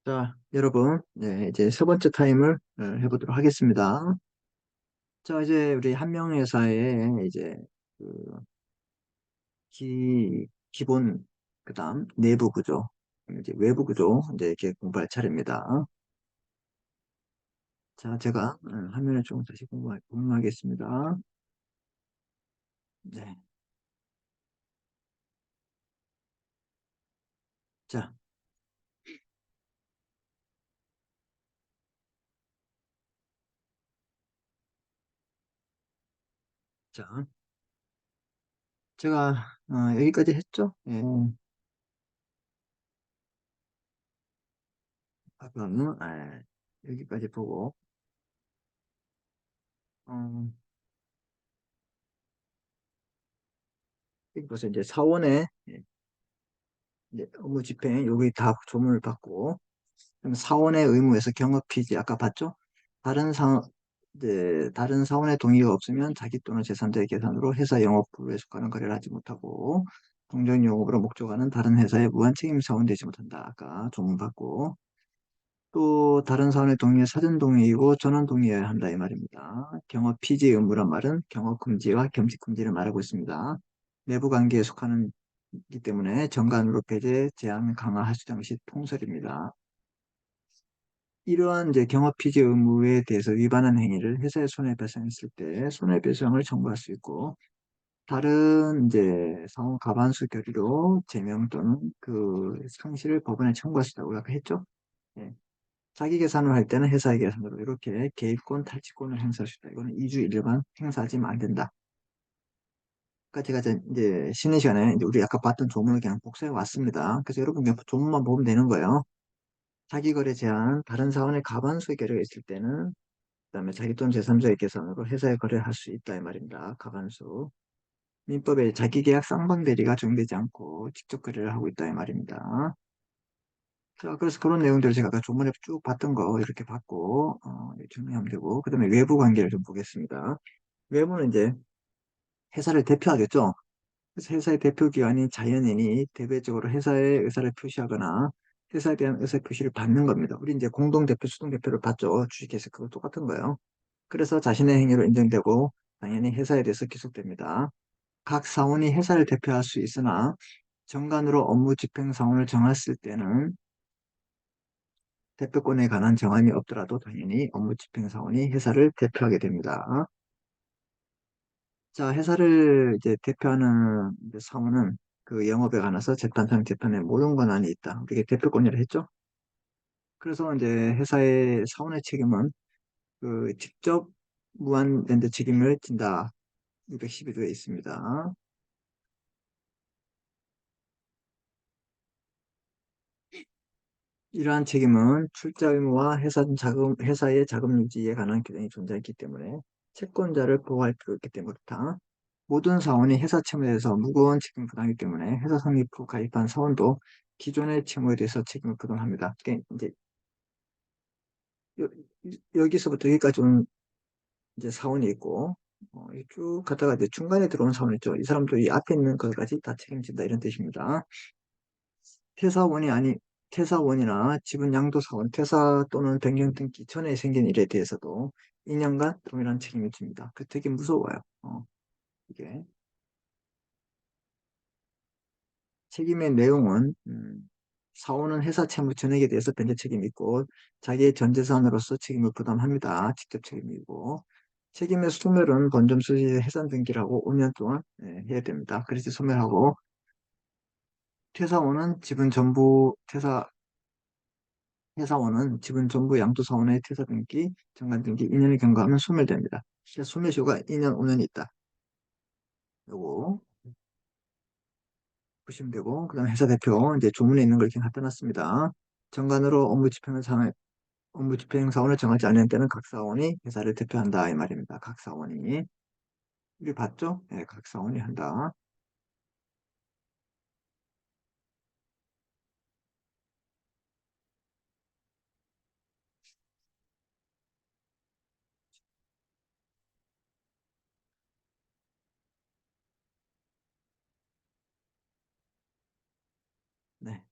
자, 여러분, 네, 이제 세 번째 타임을 해보도록 하겠습니다. 자, 이제 우리 한명회사의 이제 그 기본, 그다음 내부 구조, 이제 외부 구조 이제 이렇게 공부할 차례입니다. 자, 제가 화면을 좀 다시 공유하겠습니다. 네, 자, 자, 제가 여기까지 했죠? 예, 그러면 여기까지 보고 어, 여기서 이제 사원의 이제 업무 집행 여기 다 조문을 받고 그럼 사원의 의무에서 경업 피지 아까 봤죠? 다른 사 이제 다른 사원의 동의가 없으면 자기 또는 제3자의 계산으로 회사 영업부에 속하는 거래를 하지 못하고 동종 영업으로 목적하는 다른 회사에 무한 책임 사원 되지 못한다. 아까 조문 받고 또 다른 사원의 동의에 사전 동의이고 전원 동의해야 한다 이 말입니다. 경업 피지 의무란 말은 경업 금지와 겸직 금지를 말하고 있습니다. 내부 관계에 속하는 기 때문에 정관으로 배제, 제한, 강화, 하수장 시 통설입니다. 이러한 이제 경업 피지 의무에 대해서 위반한 행위를 회사에 손해배상했을 때 손해배상을 청구할 수 있고 다른 이제 상호 가반수 결의로 제명 또는 그 상실을 법원에 청구할 수 있다고 아까 했죠? 예. 자기 계산을 할 때는 회사의 계산으로 이렇게 개입권, 탈취권을 행사할 수 있다. 이거는 이주 일반 행사하지는 안 된다. 그러니까 제가 이제 쉬는 시간에 이제 우리 아까 봤던 조문을 그냥 복사해 왔습니다. 그래서 여러분 그냥 조문만 보면 되는 거예요. 자기 거래 제한, 다른 사원의 가반수 결의가 있을 때는 그다음에 자기 또는 제3자의 계산으로 회사에 거래할 수 있다 이 말입니다. 가반수. 민법에 자기계약 쌍방대리가 적용되지 않고 직접 거래를 하고 있다 이 말입니다. 자, 그래서 그런 내용들을 제가 아까 조문에 쭉 봤던 거 이렇게 봤고 정리하면 되고 그다음에 외부 관계를 좀 보겠습니다. 외부는 이제 회사를 대표하겠죠. 그래서 회사의 대표 기관인 자연인이 대외적으로 회사의 의사를 표시하거나 회사에 대한 의사 표시를 받는 겁니다. 우리 이제 공동대표, 수동대표를 받죠. 주식회사 그거 똑같은 거예요. 그래서 자신의 행위로 인정되고 당연히 회사에 대해서 기속됩니다. 각 사원이 회사를 대표할 수 있으나 정관으로 업무 집행 사원을 정했을 때는 대표권에 관한 정함이 없더라도 당연히 업무 집행 사원이 회사를 대표하게 됩니다. 자, 회사를 이제 대표하는 이제 사원은 그 영업에 관해서 재판장 재판에 모든 권한이 있다. 이게 대표권이라 했죠. 그래서 이제 회사의 사원의 책임은 그 직접 무한연대 책임을 진다. 612조에 있습니다. 이러한 책임은 출자 의무와 회사의 자금 유지에 관한 규정이 존재했기 때문에 채권자를 보호할 필요가 있기 때문에 그렇다. 모든 사원이 회사 채무에 대해서 무거운 책임 부담이기 때문에 회사 성립 후 가입한 사원도 기존의 채무에 대해서 책임을 부담합니다. 그러니까 이제 여, 여기서부터 여기까지 온 이제 사원이 있고 쭉 가다가 이제 중간에 들어온 사원이 있죠. 이 사람도 이 앞에 있는 것까지 다 책임진다 이런 뜻입니다. 퇴사원이 아니 퇴사원이나 지분 양도사원, 퇴사 또는 변경 등기 전에 생긴 일에 대해서도 2년간 동일한 책임을 집니다. 그 되게 무서워요. 이게 책임의 내용은 사원은 회사 채무 전액에 대해서 변제 책임이 있고 자기의 전 재산으로서 책임을 부담합니다. 직접 책임이고 책임의 소멸은 본점 수시 해산 등기를 하고 5년 동안 해야 됩니다. 그래서 소멸하고 퇴사원은 지분 전부 회사원은 지분 전부 양도사원의 퇴사 등기, 정관 등기 2년을 경과하면 소멸됩니다. 소멸시효가 2년, 5년이 있다. 요거 보시면 되고, 그 다음에 회사 대표, 이제 조문에 있는 걸 이렇게 갖다 놨습니다. 정관으로 업무 집행 사원을 정하지 않는 때는 각 사원이 회사를 대표한다. 이 말입니다. 각 사원이. 우리 봤죠? 네, 각 사원이 한다. 네,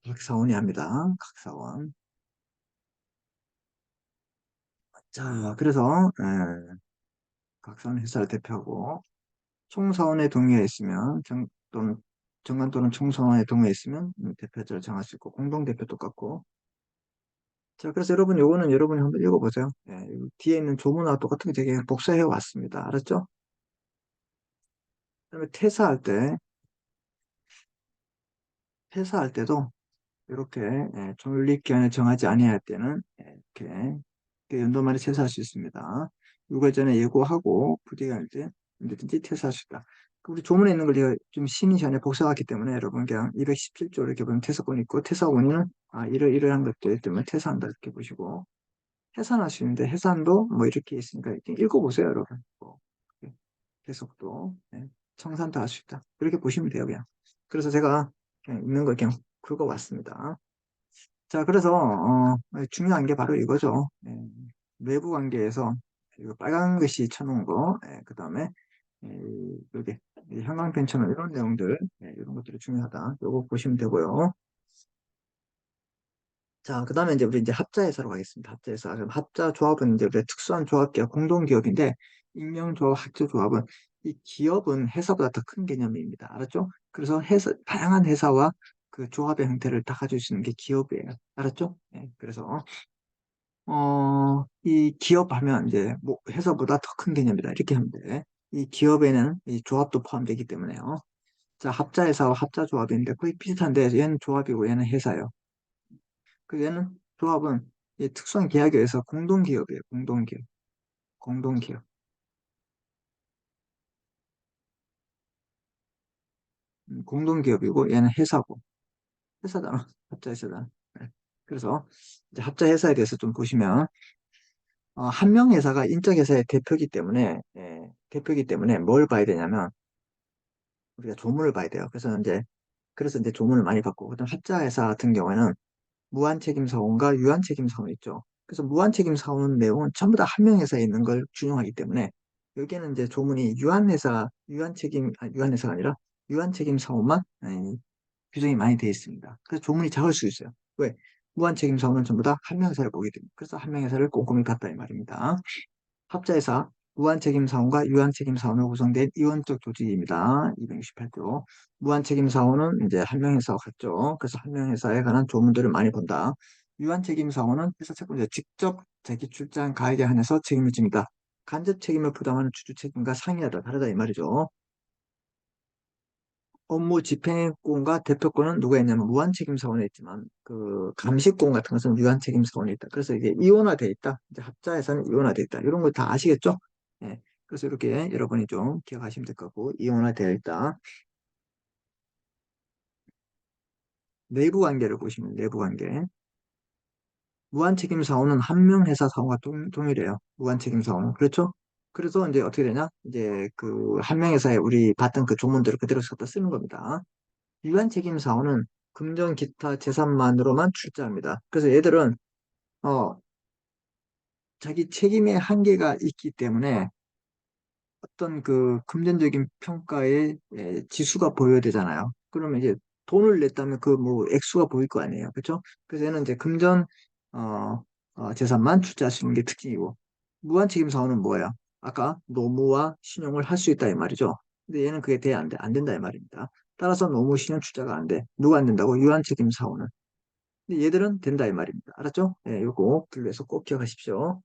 각 사원이 합니다. 각 사원. 자, 그래서 각 사는 회사를 대표하고 총사원의 동의가 있으면 또는 정관 또는 총사원의 동의가 있으면 대표자를 정할 수 있고 공동대표 똑같고. 자, 그래서 여러분 요거는 여러분이 한번 읽어보세요. 뒤에 있는 조문과 똑같은 게 되게 복사해 왔습니다. 알았죠? 그다음에 퇴사할 때도 이렇게 존립기한을 정하지 아니할 때는 이렇게 연도만에 퇴사할 수 있습니다. 6월 전에 예고하고 부디가 이제 언제든지 퇴사할 수 있다. 우리 조문에 있는 걸 제가 좀 심의 전에 복사했기 때문에 여러분 그냥 217조 이렇게 보면 퇴사권 있고 퇴사 원인은 이러이러한 것들 때문에 퇴사한다 이렇게 보시고 해산할 수 있는데 해산도 뭐 이렇게 있으니까 이렇게 읽어보세요 여러분. 뭐, 계속도 청산도 할 수 있다. 이렇게 보시면 돼요 그냥. 그래서 제가 그냥 있는 걸 그냥 긁어왔습니다. 자, 그래서 중요한 게 바로 이거죠. 내부 관계에서 이거 빨간 글씨 쳐놓은 거, 그 다음에 여기 형광펜 쳐놓은 이런 내용들, 이런 것들이 중요하다. 요거 보시면 되고요. 자, 그 다음에 이제 우리 이제 합자회사로 가겠습니다. 합자회사. 그럼 합자 조합은 이제 우리 특수한 조합기업, 공동기업인데, 익명조합, 학조조합은 이 기업은 회사보다 더 큰 개념입니다. 알았죠? 그래서 다양한 회사와 그 조합의 형태를 다 가지고 있는 게 기업이에요. 알았죠? 그래서 이 기업 하면 이제 뭐 회사보다 더 큰 개념이다. 이렇게 하면 돼. 이 기업에는 이 조합도 포함되기 때문에요. 자, 합자회사와 합자조합인데 거의 비슷한데 얘는 조합이고 얘는 회사예요. 그 얘는 조합은 이 특수한 계약에 의해서 공동기업이에요. 공동기업. 공동기업. 공동기업이고 얘는 회사고. 회사잖아. 합자회사잖아. 네. 그래서 이제 합자회사에 대해서 좀 보시면 한 명 회사가 인적 회사의 대표기 때문에 대표기 때문에 뭘 봐야 되냐면 우리가 조문을 봐야 돼요. 그래서 이제 조문을 많이 받고, 그다음 합자회사 같은 경우에는 무한책임 사원과 유한책임 사원 있죠. 그래서 무한책임 사원 내용은 전부 다 한 명 회사에 있는 걸 준용하기 때문에 여기에는 이제 조문이 유한회사가 아니라 유한책임 사원만 규정이 많이 되어 있습니다. 그래서 조문이 작을 수 있어요. 왜? 무한책임 사원은 전부 다 한 명 회사를 보기 때문에. 그래서 한 명 회사를 꼼꼼히 봤다 이 말입니다. 합자회사, 무한책임사원과 유한책임사원으로 구성된 이원적 조직입니다. 268조. 무한책임사원은 이제 한 명 회사와 같죠. 그래서 한 명 회사에 관한 조문들을 많이 본다. 유한책임사원은 회사 채권자 직접 자기 출장 가액에 한해서 책임을 집니다. 간접 책임을 부담하는 주주 책임과 상이하다. 다르다 이 말이죠. 업무 집행권과 대표권은 누가 있냐면 무한책임사원에 있지만 그 감시권 같은 것은 유한책임사원에 있다. 그래서 이게 이원화돼 있다. 이제 합자에서는 이원화돼 있다. 이런 거 다 아시겠죠? 예. 그래서 이렇게 여러분이 좀 기억하시면 될 것 같고 이원화되어 있다. 내부 관계를 보시면 내부 관계. 무한책임사원은 한 명 회사 사원과 동일해요. 무한책임사원은 그렇죠? 그래서 이제 어떻게 되냐? 이제 그 한 명 회사에 우리 봤던 그 조문들을 그대로 갖다 쓰는 겁니다. 유한 책임 사원은 금전 기타 재산만으로만 출자합니다. 그래서 얘들은 어, 자기 책임의 한계가 있기 때문에 어떤 그 금전적인 평가의 지수가 보여야 되잖아요. 그러면 이제 돈을 냈다면 그 뭐 액수가 보일 거 아니에요. 그렇죠? 그래서 얘는 이제 금전 어, 재산만 출자할 수 있는 게 특징이고 무한 책임 사원은 뭐예요? 아까 노무와 신용을 할 수 있다 이 말이죠. 근데 얘는 그게 안 된다 이 말입니다. 따라서 노무 신용 출자가 안 돼. 누가 안 된다고? 유한 책임 사원은. 근데 얘들은 된다 이 말입니다. 알았죠? 요거 분류해서 꼭 기억하십시오.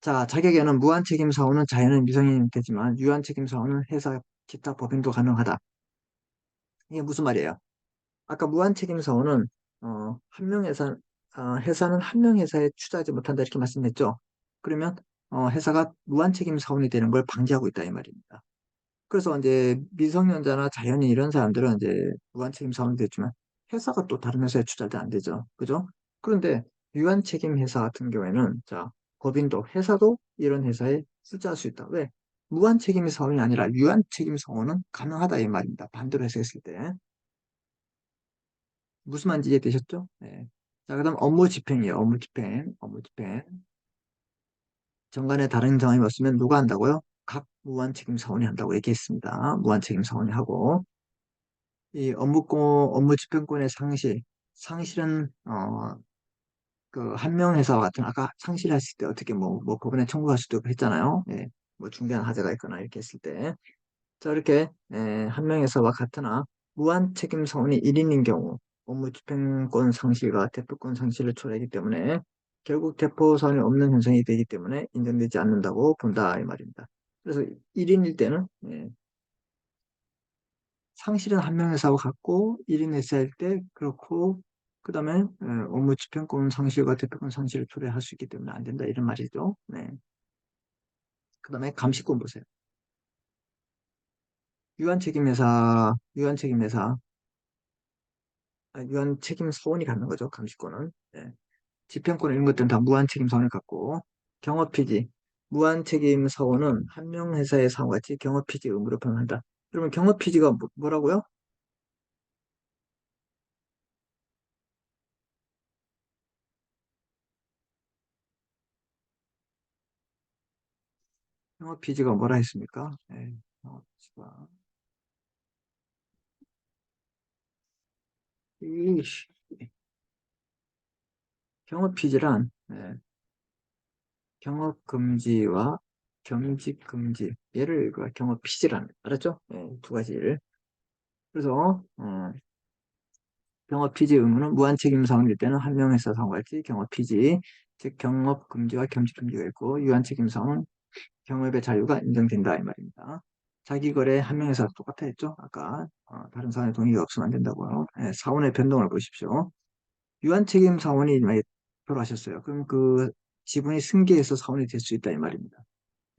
자, 자격에는 무한책임 사원은 자연은 미성년이 되지만 유한책임 사원은 회사 기타 법인도 가능하다. 이게 무슨 말이에요? 아까 무한책임 사원은 한 명 회사는 한 명 회사에 투자하지 못한다 이렇게 말씀했죠. 그러면 회사가 무한책임 사원이 되는 걸 방지하고 있다 이 말입니다. 그래서 이제 미성년자나 자연인 이런 사람들은 이제 무한책임 사원이 됐지만 회사가 또 다른 회사에 투자도 안 되죠. 그죠? 그런데 유한책임 회사 같은 경우에는 자, 법인도 회사도 이런 회사에 투자할 수 있다. 왜? 무한책임 사원이 아니라 유한책임 사원은 가능하다 이 말입니다. 반대로 해석했을 때. 무슨 말인지 이해되셨죠? 네. 자, 그다음 업무 집행이에요. 업무 집행. 업무 집행. 정관에 다른 정황이 없으면 누가 한다고요? 각 무한책임 사원이 한다고 얘기했습니다. 무한책임 사원이 하고. 이 업무 집행권의 상실. 상실은 그 한명회사와 같은 아까 상실했을 때 어떻게 뭐 법원에 청구할 수도 있고 했잖아요. 예, 뭐 중대한 하자가 있거나 이렇게 했을 때. 자, 이렇게 한명회사와 같으나 무한 책임 사원이 1인인 경우 업무 집행권 상실과 대표권 상실을 초래하기 때문에 결국 대표 사원이 없는 현상이 되기 때문에 인정되지 않는다고 본다 이 말입니다. 그래서 1인일 때는 상실은 한명회사와 같고 1인 회사일 때 그렇고 그다음에 업무 집행권 상실과 대표권 상실을 초래할 수 있기 때문에 안 된다 이런 말이죠. 네. 그다음에 감시권 보세요. 유한 책임회사, 유한 책임 사원이 갖는 거죠. 감시권은. 네. 집행권 이런 것들은 다 무한 책임 사원을 갖고 경업피지, 무한 책임 사원은 한명 회사의 사원과 같이 경업피지 의무로 평한다. 그러면 경업피지가 뭐라고요? 경업피지가 뭐라 했습니까? 네. 경업피지가 이 경업피지란 경업금지와 겸직금지 얘를 경업피지라는 알았죠? 두 가지를 그래서 경업피지 의무는 무한책임 사원일 때는 한명회사 사원과 같이 경업피지 즉 경업금지와 겸직금지가 있고 유한책임 사원은 경업의 자유가 인정된다 이 말입니다. 자기거래 한명회사 똑같아 했죠? 아까 다른 사원의 동의가 없으면 안 된다고요. 사원의 변동을 보십시오. 유한책임 사원이 만약에 돌아가셨어요. 그럼 그 지분이 승계해서 사원이 될 수 있다 이 말입니다.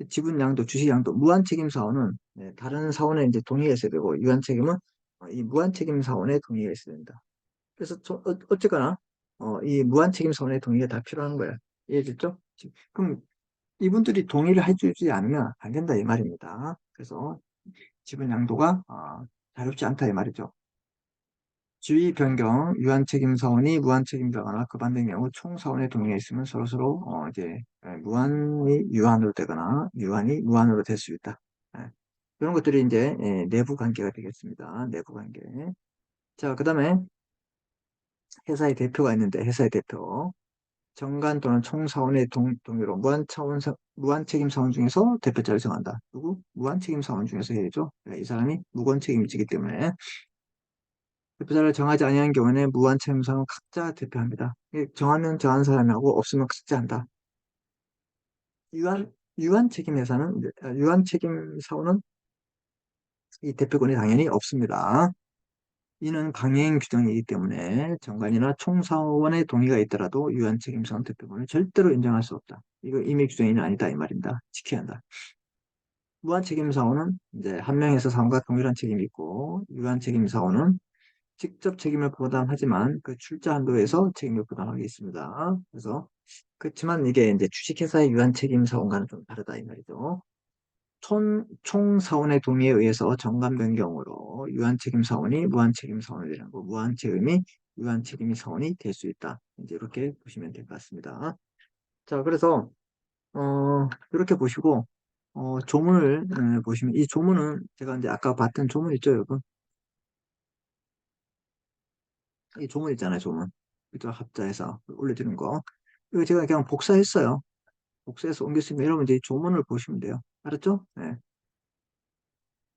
지분 양도, 주식 양도, 무한 책임 사원은 다른 사원에 이제 동의가 있어야 되고 유한 책임은 이 무한 책임 사원의 동의가 있어야 된다. 그래서 어쨌거나 이 무한 책임 사원의 동의가 다 필요한 거야. 이해됐죠? 그럼 이분들이 동의를 해주지 않으면 안 된다 이 말입니다. 그래서 지분 양도가 자유롭지 않다 이 말이죠. 지위 변경, 유한 책임 사원이 무한 책임자거나 그 반대의 경우 총 사원의 동의가 있으면 서로서로 이제 무한이 유한으로 되거나 유한이 무한으로 될 수 있다. 예, 이런 것들이 이제 내부 관계가 되겠습니다. 내부 관계. 자, 그다음에 회사의 대표가 있는데 회사의 대표 정관 또는 총 사원의 동의로 무한 책임 사원 중에서 대표자를 정한다. 누구? 무한 책임 사원 중에서 해야죠. 이 사람이 무건 책임지기 때문에 대표자를 정하지 아니한 경우에는 무한 책임성은 각자 대표합니다. 정하면 정한 사람하고 없으면 각자 한다. 유한 책임 회사는 유한 책임 사원은 이 대표권이 당연히 없습니다. 이는 강행 규정이기 때문에 정관이나 총사원의 동의가 있더라도 유한 책임 사원 대표권을 절대로 인정할 수 없다. 이거 임의 규정이 아니다 이 말입니다. 지켜야 한다. 무한 책임 사원은 이제 한 명에서 사원과 동일한 책임이 있고 유한 책임 사원은 직접 책임을 부담하지만 그 출자 한도에서 책임을 부담하게 있습니다. 그래서 그렇지만 이게 이제 주식회사의 유한 책임 사원과는 좀 다르다 이 말이죠. 총 사원의 동의에 의해서 정관 변경으로 유한 책임 사원이 무한 책임 사원이 되는 거, 무한 책임이 유한 책임 사원이 될 수 있다. 이제 이렇게 보시면 될 것 같습니다. 자, 그래서 이렇게 보시고 조문을 보시면 이 조문은 제가 이제 아까 봤던 조문 있죠, 여러분? 이 조문 있잖아요, 조문. 이쪽 합자해서 올려주는 거. 이거 제가 그냥 복사했어요. 복사해서 옮겼으니까 여러분 이제 조문을 보시면 돼요. 알았죠? 네.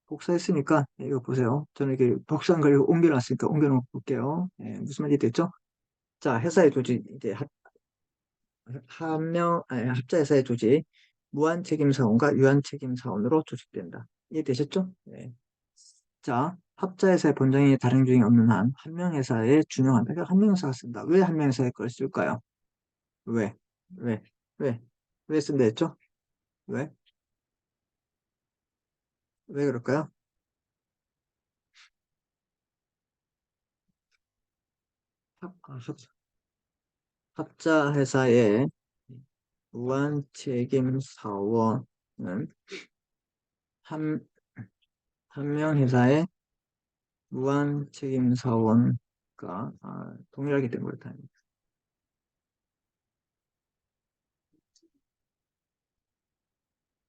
복사했으니까 이거 보세요. 저는 이렇게 복사한 걸 옮겨놨으니까 옮겨놓고 볼게요. 무슨 말이 됐죠? 자, 회사의 조직, 이제 합자회사의 조직, 무한책임사원과 유한책임사원으로 조직된다. 이해되셨죠? 네. 자, 합자회사의 본장이 다른 중에 없는 한, 한 명 회사에 준용한다. 그러니까 한 명 회사가 쓴다. 왜 한 명 회사에 걸 쓸까요? 왜? 왜? 왜? 왜 쓴다 했죠? 왜? 왜 그럴까요? 합자 회사의 무한 책임 사원은 한, 한 명 회사의 무한 책임 사원과 동일하게 된 것다.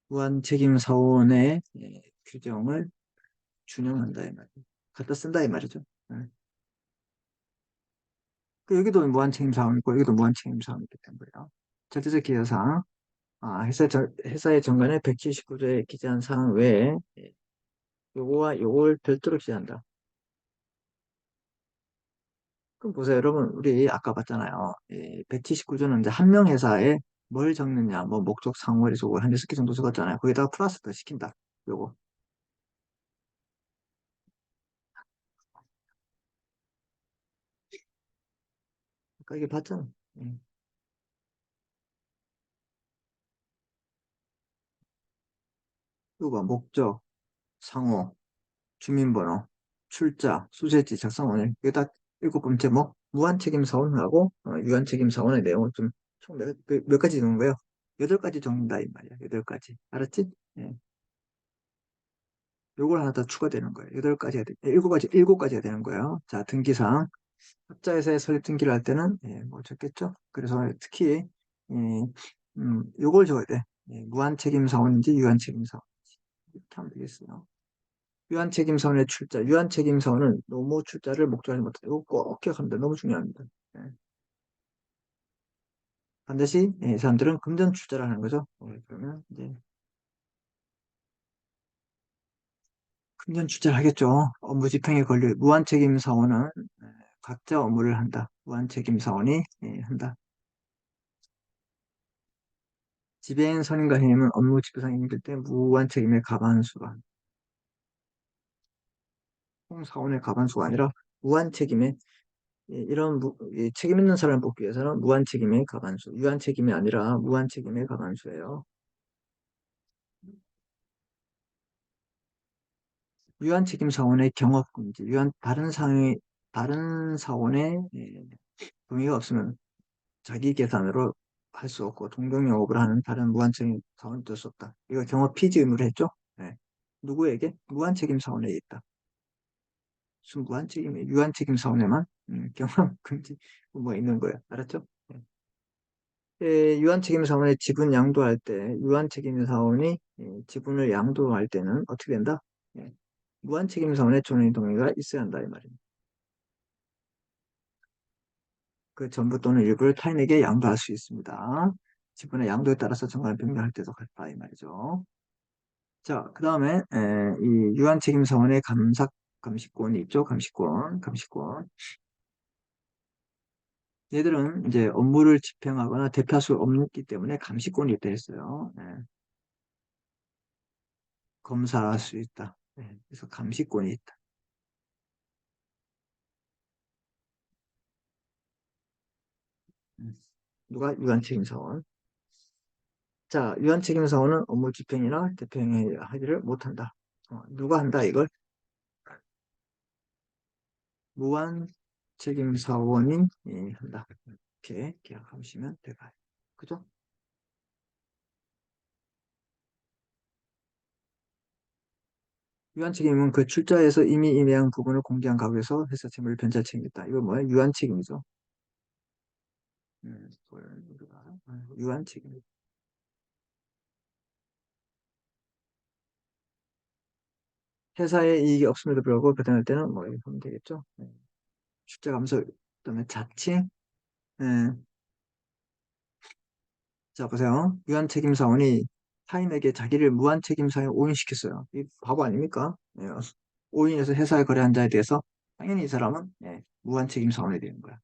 무한 책임 사원의 규정을 준용한다 이 말이에요. 갖다 쓴다 이 말이죠. 네. 여기도 무한 책임 사원 있고 여기도 무한 책임 사원이 있기 때문에요. 절대적 기여사항, 회사의 정관의 179조에 기재한 사항 외에 요거와 요걸 별도로 기재한다. 그럼 보세요, 여러분. 우리 아까 봤잖아요. 179조는 이제 한 명 회사에 뭘 적느냐, 뭐 목적, 상호를 적고 한 6개 정도 적었잖아요. 거기다가 플러스 더 시킨다. 요거. 아까 이게 봤잖아. 예. 요거 목적, 상호, 주민번호, 출자, 수재지, 작성원을 여기다 7번째 뭐 무한 책임 사원하고 유한 책임 사원의 내용을 좀 총 몇 가지 적는 거예요? 8가지 적는다 이 말이야. 8가지. 알았지? 예. 요걸 하나 더 추가되는 거예요. 8가지가 돼. 7가지가 되는 거예요. 자, 등기사항. 합자에서의 설립 등기를 할 때는 뭐 적겠죠? 그래서 특히 요걸 적어야 돼. 무한 책임 사원인지 유한 책임 사원. 이렇게 하면 되겠어요. 유한 책임 사원의 출자. 유한 책임 사원은 노무 출자를 목적하지 못한다. 이거 꼭 기억합니다. 너무 중요합니다. 예. 반드시 사람들은 금전 출자를 하는 거죠. 그러면 이제 금전 출자를 하겠죠. 업무 집행에 걸려 무한 책임 사원은 각자 업무를 한다. 무한 책임 사원이 한다. 지배인 선임과 해임은 업무 집행상이 힘들 때 무한 책임의 가반수가 총 사원의 가반수가 아니라 무한 책임의 이런 책임 있는 사람을 뽑기 위해서는 무한 책임의 가반수, 유한 책임이 아니라 무한 책임의 가반수예요. 유한 책임 사원의 경업 금지, 다른 사원의 동의가 없으면 자기 계산으로 할 수 없고 동종 영업을 하는 다른 무한 책임 사원은 될 수 없다. 이거 경업 피지 의무를 했죠? 네. 누구에게? 무한 책임 사원에 있다. 무슨 무한 책임이 유한 책임 사원에만 경험 금지 뭐 있는 거예요. 알았죠? 네. 유한 책임 사원의 지분 양도할 때 유한 책임 사원이 지분을 양도할 때는 어떻게 된다? 예, 무한 책임 사원의 존의 동의가 있어야 한다 이 말입니다. 그 전부 또는 일부를 타인에게 양도할 수 있습니다. 지분의 양도에 따라서 정관을 변경할 때도 같다 이 말이죠. 자, 그 다음에 이 유한 책임 사원의 감시권이 있죠. 감시권. 얘들은 이제 업무를 집행하거나 대표할 수 없기 때문에 감시권이 있다 했어요. 검사할 수 있다. 그래서 감시권이 있다. 음. 누가 유한책임사원? 자, 유한책임사원은 업무 집행이나 대표행위 하기를 못한다. 누가 한다 이걸? 무한책임사원이 한다. 이렇게 기억하시면 될까요? 그죠? 유한책임은 그 출자에서 이미 임의한 부분을 공개한 가구에서 회사 채무를 변제할 책임이다. 이거 뭐예요? 유한책임이죠. 유한책임. 회사에 이익이 없음에도 불구하고 배당할 때는 뭐 이렇게 하면 되겠죠. 출자 감소, 그다음에 자칭. 예. 자, 보세요. 유한 책임 사원이 타인에게 자기를 무한 책임 사에 오인시켰어요. 이 바보 아닙니까? 오인해서 회사에 거래한 자에 대해서 당연히 이 사람은 무한 책임 사원이 되는 거야.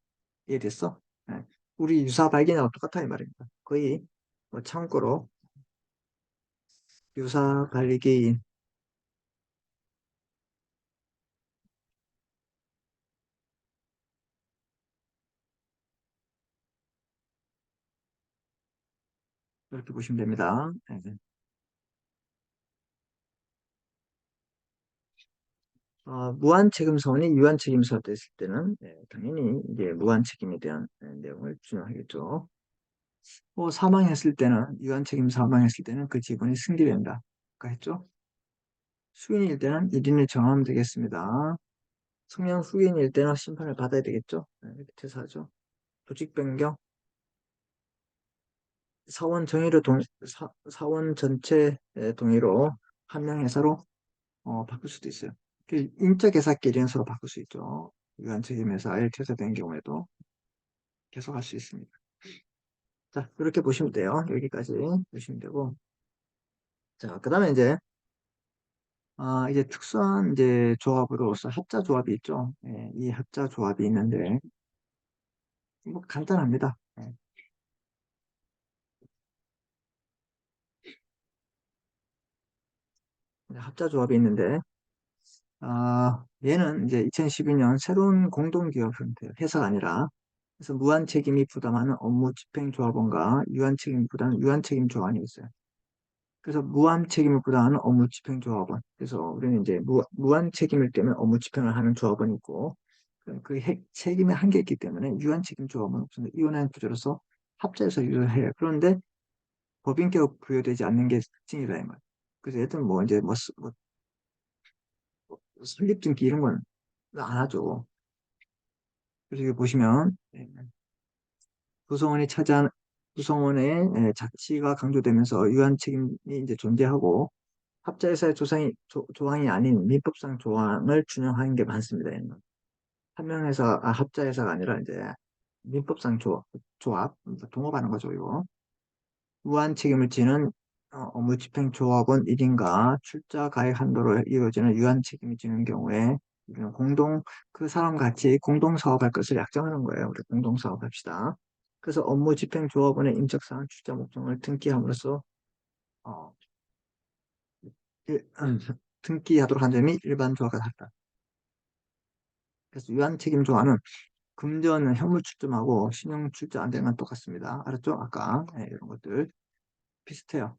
이해됐어? 예. 우리 유사 발견하고 똑같아 이 말입니다. 거의 뭐 참고로 유사 발견 이렇게 보시면 됩니다. 무한 책임 사원이 유한 책임 사원 됐을 때는 당연히 이제 무한 책임에 대한 내용을 준용하겠죠. 사망했을 때는 유한 책임 사망했을 때는 그 지분이 승계된다. 아까 했죠? 수인일 때는 1인을 정하면 되겠습니다. 성명 후인일 때는 심판을 받아야 되겠죠? 이렇게 퇴사하죠. 조직 변경, 사원 정의로 사원 전체 동의로 한 명 회사로 바꿀 수도 있어요. 그 인적 회사끼리는 서로 바꿀 수 있죠. 유한 책임 회사에 퇴사된 경우에도. 계속 할 수 있습니다. 자, 이렇게 보시면 돼요. 여기까지 보시면 되고. 자, 그 다음에 이제 특수한 이제 조합으로서 합자 조합이 있죠. 예, 이 합자 조합이 있는데, 뭐 간단합니다. 예, 합자 조합이 있는데, 얘는 이제 2012년 새로운 공동기업 형태, 회사가 아니라, 그래서 무한 책임이 부담하는 업무 집행 조합원과 유한 책임이 부담하는 유한 책임 조합원이 있어요. 그래서 무한 책임을 부담하는 업무 집행 조합원. 그래서 우리는 이제 무한 책임을 때문에 업무 집행을 하는 조합원이 있고, 책임의 한계 있기 때문에 유한 책임 조합은 없습니다. 이혼한 구조로서 합자해서 유효해요. 그런데 법인격 부여되지 않는 게 특징이라 이 말. 그래서 얘들은 뭐 이제 설립 등기 이런 건 안 하죠. 그래서 여기 보시면 구성원이 차지한 구성원의 자치가 강조되면서 유한 책임이 이제 존재하고 합자회사의 조항이 아닌 민법상 조항을 준용하는 게 많습니다. 얘는. 합자회사가 아니라 이제 민법상 조합, 동업하는 거죠, 이거. 무한 책임을 지는 업무 집행 조합원 1인가 출자 가액 한도로 이루어지는 유한 책임이 지는 경우에 우리는 그 사람 같이 공동 사업할 것을 약정하는 거예요. 우리 공동 사업합시다. 그래서 업무 집행 조합원의 인적사항 출자 목적을 등기함으로써 어, 등기하도록 한 점이 일반 조합과 같다. 그래서 유한 책임 조합은 금전 현물 출점하고 신용 출자 안 되는 건 똑같습니다. 알았죠? 아까 이런 것들 비슷해요.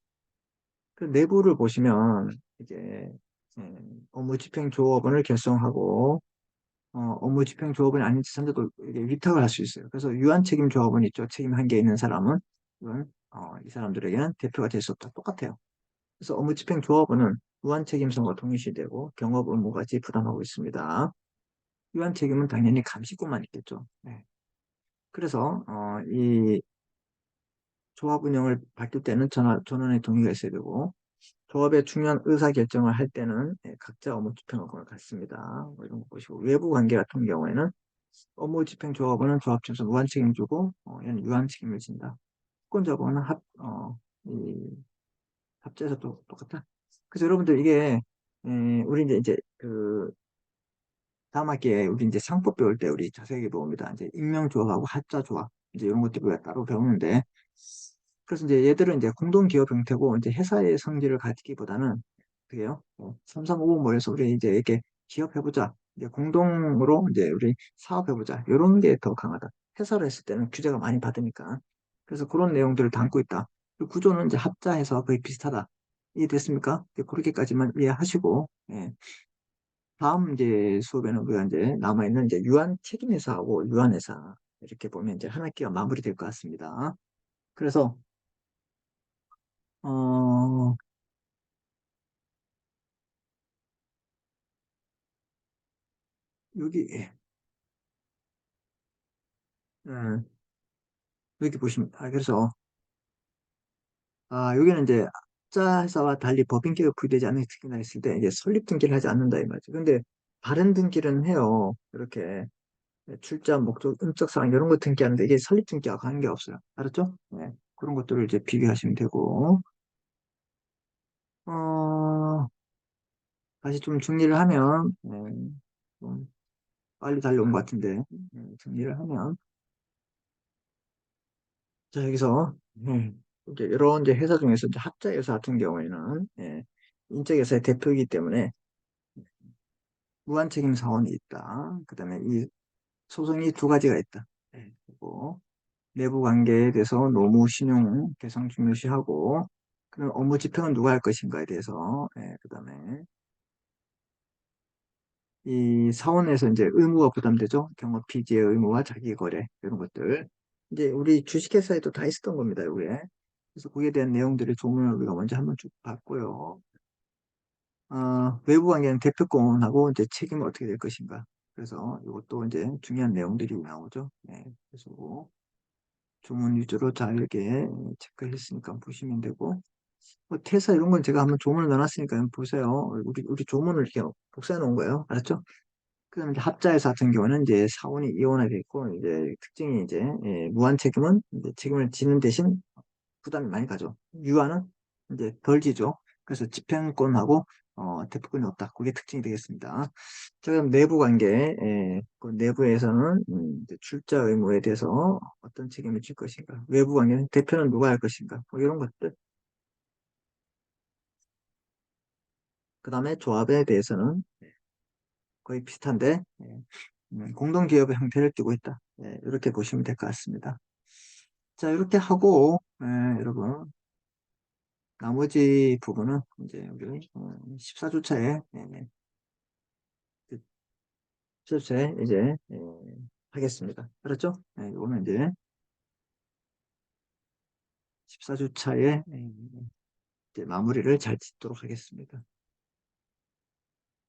그 내부를 보시면 이게 업무 집행 조합원을 결성하고 업무 집행 조합원이 아닌 제3자도 이게 위탁을 할 수 있어요. 그래서 유한 책임 조합원 있죠. 책임 한계 있는 사람은 이건 이 사람들에게는 대표가 될 수 없다. 똑같아요. 그래서 업무 집행 조합원은 무한 책임성과 동일시되고 경업 의무까지 부담하고 있습니다. 유한 책임은 당연히 감시권만 있겠죠. 네. 그래서 이 조합 운영을 바뀔 때는 전원의 동의가 있어야 되고 조합의 중요한 의사결정을 할 때는 각자 업무 집행권을 갖습니다. 뭐 이런 거 보시고 외부 관계 같은 경우에는 업무 집행 조합원은 조합팀에서 무한 책임주고 얘는 유한 책임을 진다. 채권자본은 합자에서 또 똑같다. 그래서 여러분들 이게 우리 이제 그 다음 학기에 우리 이제 상법 배울 때 우리 자세하게 배웁니다. 이제 익명조합하고 합자조합 이제 이런 것들 우리가 따로 배우는데 그래서 이제 얘들은 이제 공동기업 형태고 이제 회사의 성질을 가지기보다는 그게요. 3355 모여서 우리 이제 이렇게 기업해보자. 이제 공동으로 이제 우리 사업해보자. 이런 게 더 강하다. 회사를 했을 때는 규제가 많이 받으니까. 그래서 그런 내용들을 담고 있다. 그 구조는 이제 합자해서 거의 비슷하다. 이해됐습니까? 이제 그렇게까지만 이해하시고, 예. 다음 이제 수업에는 우리가 이제 남아있는 이제 유한 책임회사하고 유한회사 이렇게 보면 이제 한 학기가 마무리될 것 같습니다. 그래서 어 여기 음, 여기 보시면 그래서 여기는 이제 자 회사와 달리 법인계가 부여되지 않는 특기나 있을 때 이제 설립 등기를 하지 않는다 이 말이죠. 근데 다른 등기는 해요. 이렇게 출자 목적 음적 사항 이런 거 등기하는데 이게 설립 등기하고 관계 없어요. 알았죠? 네. 그런 것들을 이제 비교하시면 되고 어 다시 좀 정리를 하면 좀 빨리 달려온 것 같은데 정리를 하면 자 여기서 이제 이런 이제 회사 중에서 이제 합자 회사 같은 경우에는 인적회사의 대표이기 때문에 무한책임 사원이 있다. 그다음에 이 소송이 두 가지가 있다. 그리고 내부 관계에 대해서 노무 신용 개성 중요시하고 그럼 업무 집행은 누가 할 것인가에 대해서 그다음에 이 사원에서 이제 의무가 부담되죠. 경업 피지의 의무와 자기 거래 이런 것들. 이제 우리 주식회사에도 다 있었던 겁니다. 요게. 그래서 거기에 대한 내용들의 조문을 우리가 먼저 한번 쭉 봤고요. 외부 관계는 대표권하고 이제 책임은 어떻게 될 것인가. 그래서 이것도 이제 중요한 내용들이 나오죠. 네, 그래서 뭐 조문 위주로 잘 이렇게 체크했으니까 보시면 되고, 뭐 퇴사 이런 건 제가 한번 조문을 넣어놨으니까 보세요. 우리 조문을 이렇게 복사해 놓은 거예요. 알았죠? 그다음에 이제 합자에서 같은 경우는 이제 사원이 이원화돼 있고 이제 특징이 이제 무한 책임은 이제 책임을 지는 대신 부담이 많이 가죠. 유한은 이제 덜 지죠. 그래서 집행권하고 대표권이 없다. 그게 특징이 되겠습니다. 자, 그럼 내부 관계, 그 내부에서는 이제 출자 의무에 대해서 어떤 책임을 질 것인가? 외부 관계는 대표는 누가 할 것인가? 뭐 이런 것들. 그 다음에 조합에 대해서는 거의 비슷한데 공동기업의 형태를 띠고 있다. 이렇게 보시면 될 것 같습니다. 자, 이렇게 하고 여러분 나머지 부분은 이제 우리 14주차에 그 14주차에 이제 하겠습니다. 알았죠? 이거는 이제 14주차에 이제 마무리를 잘 짓도록 하겠습니다.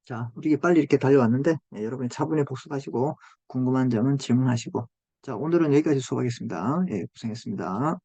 자, 우리 빨리 이렇게 달려왔는데 여러분이 차분히 복습하시고 궁금한 점은 질문하시고 자, 오늘은 여기까지 수업하겠습니다. 예, 고생했습니다.